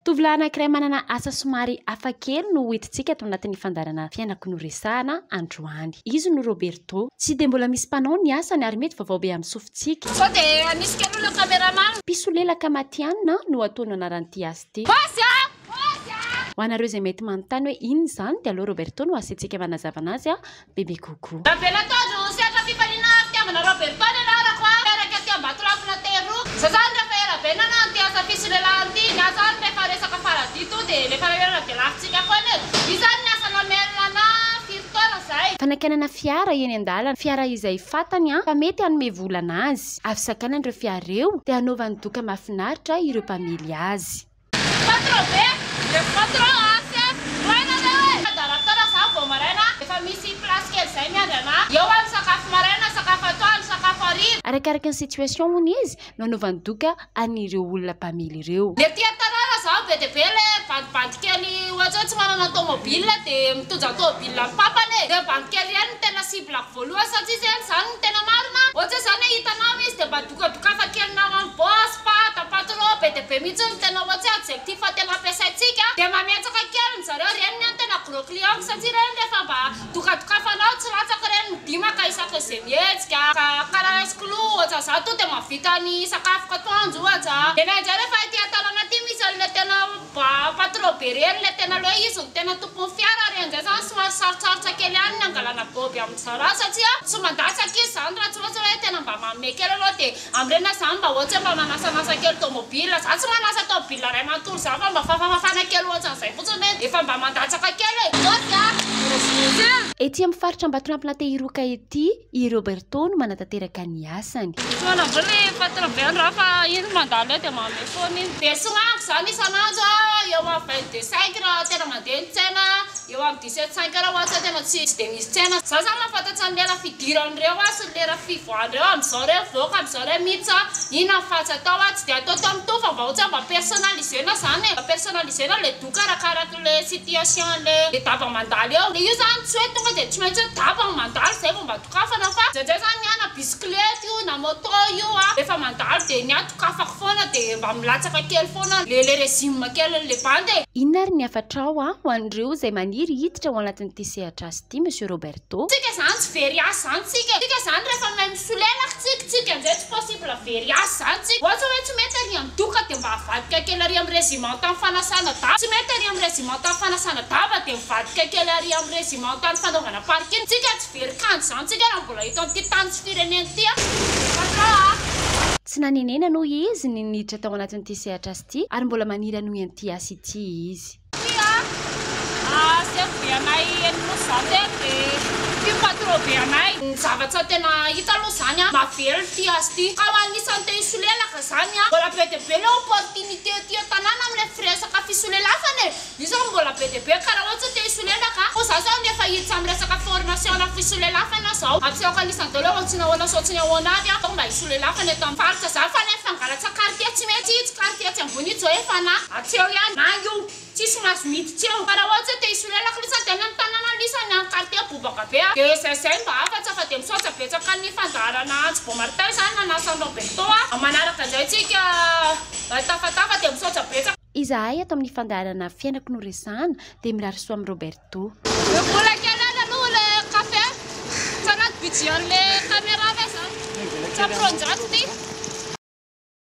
Tovolahy anankiray manana asa somary hafakely no hitantsika ato anatin'ny fandarana fiainako no resahana androany. Izy no Roberto. Tsy dia mbola misy mpanao ny asany ary mety vaovao be amin'ny sofintsika. Sao dia anisy kelolo kameraman. Pisolelaka Matianina no ataony anaran'ity asa ity. Ho anareo izay mety manontany hoe inona izany dia aloha Roberto no asiantsika manazava anazy bebe kokoa. Rabenatojo sehatra fifaliana fitiavana Roberto ny anarako eraka aty Ambatolampina teroa. Za zany rehefa erabenana ty asa fisolelana ty, ny azany rehefa resaka faradito dia rehefa erana dia lafintsika foana. Io zany ny asa namelana firitoana zay. Fanakanana fiara eny an-dalana, fiara izay fatany fa mety hanome vola anazy. Avy sakana ireo fiara ireo dia hanaovany doka mahafinaritra ireo mpamily azy. Patron be, patron asa, raina zay. Daraktora sa vao maraina, efa misy place kely zay miandrana. Eo amin'ny sakafo maraina, sakafo atoandro, sakafo hariva. Arakaraka ny situation hono izy no hanaovany doka an'ireo olona mpamily ireo. Le tia tanàna zao be dia be le bandibandy kely ohatra hoe tsy manana tomobile dia mitondra tomobile amin'ny papany. Dia bandy kely ihany no tena ciblako voalohany satria zany no tena marina. Ohatra zany hitanao izy dia mba dokadokafa kely namany boss pata patron be dia be mihitsy no tena ohatra adjectif tena ampiasaintsika. Dia mametsaka kely ny zareo reny ny tena gros client satria reny rehefa mba dokadokafanao tsy latsaka reny midimaka isaka izay mihetsika. Karaha exclu ohatra zao to dia mavita ny sakafo katoandro ohatra. Dia nanjary rehefa ity atanana aty misy an'ilay tena patron be reny le tena loha izy ny tena tompony fiara reny zay zany somary sarotsarotra kely ihany ny angalana boby amin'ny zara satria tsy mandasaka izy zany raha tsy ohatra hoe tena mba manome kely aloha dia amrena zany mba ohatra mba manasanasa kely tomobile. Za tsy manasa tomobile ray manontolo za fa mba fafafafana kely ohatra n'izay fotsiny efa mba mandatsaka kely Ety amin'ny faritra Ambatolampina Tehiroka ety, i Roberto no manatanteraka ny asany. Tsy manambole patron be andro fa iny mandalo dia manome foana iny. Dia sognako zany isan'andro eo amin'ny 22 raha tena mandeha ny tsena, eo amin'ny 17 raha ohatra tena tsy dia misy tsena. Za zany mahafantatsa ny lera fidiran'ireo sy ny lera fivoahan'ireo amin'izao reo voaka amin'izao reo mitsa ina fatsy atao tsy dia atao mitofa mba ohatra mba personnalisena zany mba personnalisena le doka arakaraka le situation le daba mandalo eo. Dia io zany tsy hoe tonga dia tsy maintsy hoe daba mandalo zay vao mba dokafana fa zay zany ny ana bisikilety io na moto io rehefa mandalo dia ny adokafako foana dia mba milatsaka kely foana le régime kely le bande. Inona ary ny afatrao ho an'ireo izay maniry hiditra ao anatin'ity sehatra asa ity Monsieur Roberto? Tsika zany tsy very asa zany tsika zany rehefa mahay misolelaka tsika amin'izay tsy possible very asa zany tsika. Ohatra hoe tsy mety ary amin'ny doka dia mba avadika kely ary amin'ny régiment tany fanasana daba. Tsy mety ary amin'ny régiment tany fanasana daba dia mivadika kely ary amin'ny régiment tany fanaovana parking. Tsika tsy very kanto zany tsika raha mbola hita amin'ity tany sy firenena ity. Tsy nanenena noho izy ny niditra tao anatin'ity sehatra asa ity ary mbola maniry hanohy an'ity asa ity izy. Sefo be anay enonosate dia io patron be anay ny zavatra tena hita aloha zany mavely ty asa ty. Ka ho anisan'ny te hisolelaka zany mbola be dia be le opportunité ty tanàna amin'ilay firesaka fisolelafana. Io zao mbola be dia be karaha ohatra te hisolelaka. Ho za zao nefa hiditra amin'ny resaka formation na fisolelafana zao ampisehoako anisan'ny daholo ahoantsina ahoana saotsiny ahoana avy mba hisolelafana eto amin'ny faritra za fa nefa fangalatsa quartier tsy mety hitsy quartier tsy ambony hitsy zao efa na atseo ihany na io tsisy maso miditra eo. Karaha ohatra te hisolelaka lisa dia any amin'ny tanàna lisany amin'ny quartier bobaka be dia zay mba afatsa fa dia misaotra betsaka ny fandarana Antsy Beaumartin zany nanasan'ny Roberto manaraka izay tsika tafatafa dia misaotra betsaka. Izahay ato amin'ny fandarana fiainako no resahana dia mirary soa amin'ny Roberto. Mbola kely aloha le kafe tsy anaty budget an'ilay caméra ve zany. Tsy ampironjato ty.